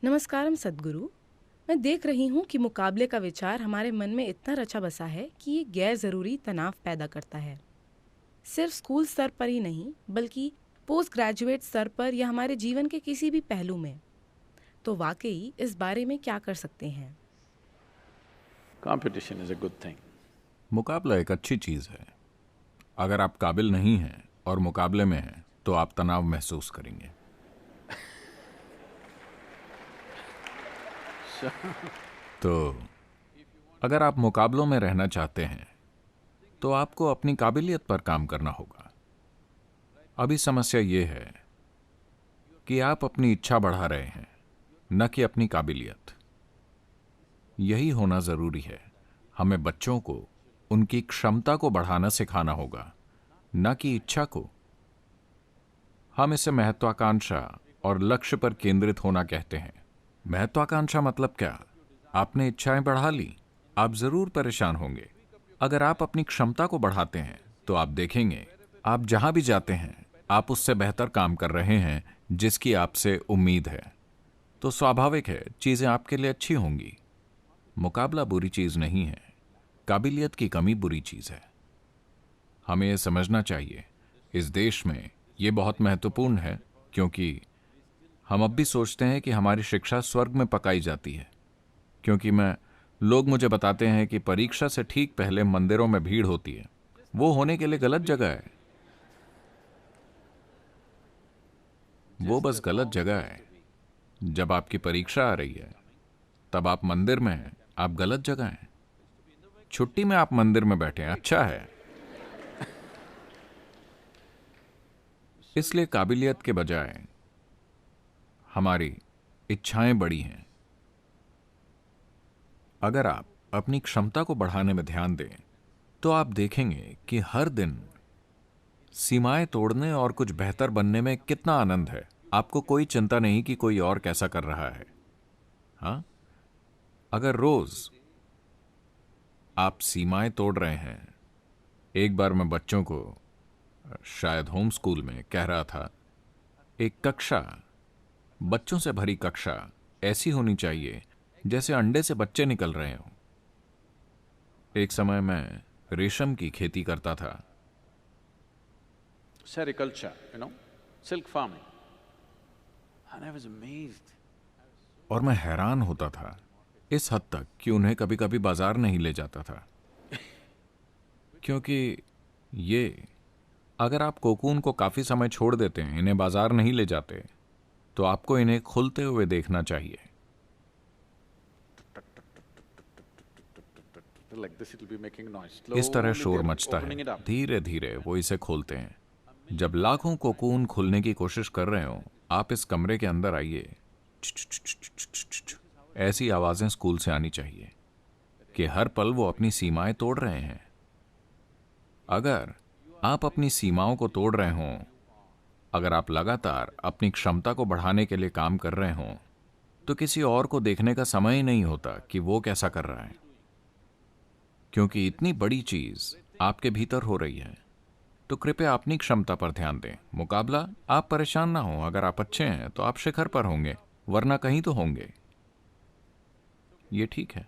नमस्कारम सद्गुरु। मैं देख रही हूँ कि मुकाबले का विचार हमारे मन में इतना रचा बसा है कि ये गैर ज़रूरी तनाव पैदा करता है। सिर्फ स्कूल स्तर पर ही नहीं, बल्कि पोस्ट ग्रेजुएट स्तर पर या हमारे जीवन के किसी भी पहलू में। तो वाकई इस बारे में क्या कर सकते हैं? Competition is a good thing. मुकाबला एक अच्छी चीज है। अगर आप काबिल नहीं हैं और मुकाबले में हैं तो आप तनाव महसूस करेंगे। तो अगर आप मुकाबलों में रहना चाहते हैं तो आपको अपनी काबिलियत पर काम करना होगा। अभी समस्या यह है कि आप अपनी इच्छा बढ़ा रहे हैं, न कि अपनी काबिलियत। यही होना जरूरी है। हमें बच्चों को उनकी क्षमता को बढ़ाना सिखाना होगा, न कि इच्छा को। हम इसे महत्वाकांक्षा और लक्ष्य पर केंद्रित होना कहते हैं। महत्वाकांक्षा मतलब क्या? आपने इच्छाएं बढ़ा ली, आप जरूर परेशान होंगे। अगर आप अपनी क्षमता को बढ़ाते हैं तो आप देखेंगे आप जहां भी जाते हैं आप उससे बेहतर काम कर रहे हैं जिसकी आपसे उम्मीद है। तो स्वाभाविक है चीजें आपके लिए अच्छी होंगी। मुकाबला बुरी चीज नहीं है, काबिलियत की कमी बुरी चीज है। हमें यह समझना चाहिए। इस देश में यह बहुत महत्वपूर्ण है क्योंकि हम अब भी सोचते हैं कि हमारी शिक्षा स्वर्ग में पकाई जाती है। क्योंकि लोग मुझे बताते हैं कि परीक्षा से ठीक पहले मंदिरों में भीड़ होती है। वो होने के लिए गलत जगह है। वो बस गलत जगह है। जब आपकी परीक्षा आ रही है तब आप मंदिर में हैं, आप गलत जगह हैं। छुट्टी में आप मंदिर में बैठे हैं, अच्छा है। इसलिए काबिलियत के बजाय हमारी इच्छाएं बड़ी हैं। अगर आप अपनी क्षमता को बढ़ाने में ध्यान दें तो आप देखेंगे कि हर दिन सीमाएं तोड़ने और कुछ बेहतर बनने में कितना आनंद है। आपको कोई चिंता नहीं कि कोई और कैसा कर रहा है। हाँ, अगर रोज आप सीमाएं तोड़ रहे हैं। एक बार मैं बच्चों को शायद होम स्कूल में कह रहा था, एक कक्षा, बच्चों से भरी कक्षा ऐसी होनी चाहिए जैसे अंडे से बच्चे निकल रहे हों। एक समय मैं रेशम की खेती करता था। Sericulture, silk farming. And I was amazed. और मैं हैरान होता था इस हद तक कि उन्हें कभी कभी बाजार नहीं ले जाता था। क्योंकि अगर आप कोकून को काफी समय छोड़ देते हैं, इन्हें बाजार नहीं ले जाते, तो आपको इन्हें खुलते हुए देखना चाहिए। Like this, it'll be making noise. इस तरह Slowly शोर they're मचता opening है। it up. धीरे धीरे वो इसे खोलते हैं। जब लाखों कोकून खुलने की कोशिश कर रहे हो, आप इस कमरे के अंदर आइए। ऐसी आवाजें स्कूल से आनी चाहिए कि हर पल वो अपनी सीमाएं तोड़ रहे हैं। अगर आप अपनी सीमाओं को तोड़ रहे हों, अगर आप लगातार अपनी क्षमता को बढ़ाने के लिए काम कर रहे हों, तो किसी और को देखने का समय ही नहीं होता कि वो कैसा कर रहा है। क्योंकि इतनी बड़ी चीज आपके भीतर हो रही है। तो कृपया अपनी क्षमता पर ध्यान दें। मुकाबला, आप परेशान ना हो। अगर आप अच्छे हैं तो आप शिखर पर होंगे, वरना कहीं तो होंगे। ये ठीक है।